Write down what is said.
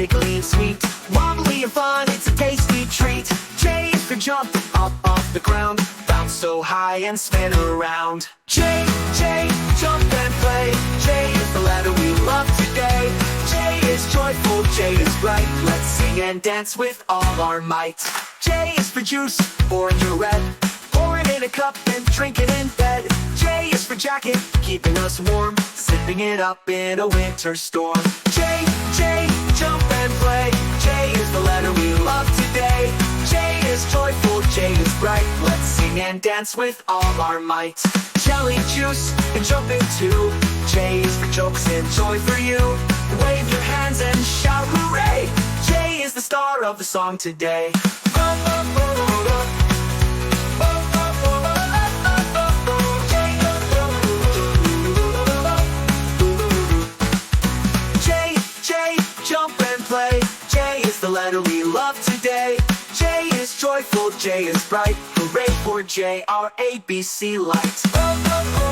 jiggly and sweet, wobbly and fun, it's a tasty treat. J is for jump up off the ground, bounce so high and spin around. J, jump and play. J is the letter we love today. J is joyful, J is bright, let's sing and dance with all our might. J is for juice, orange or red, pour it in a cup and drink it in bed. J is for jacket, keeping us warm, sipping it up in a winter storm. J, jump and play. J is the letter we love today. J is joyful, J is bright, let's sing and dance with all our might. Jelly juice and jumping too. J is for jokes and joy for you. Wave your hands and shout hooray. J is the star of the song today. J, jump and play. J is the letter we love today. J is joyful, J is bright, hooray for J, our ABC light.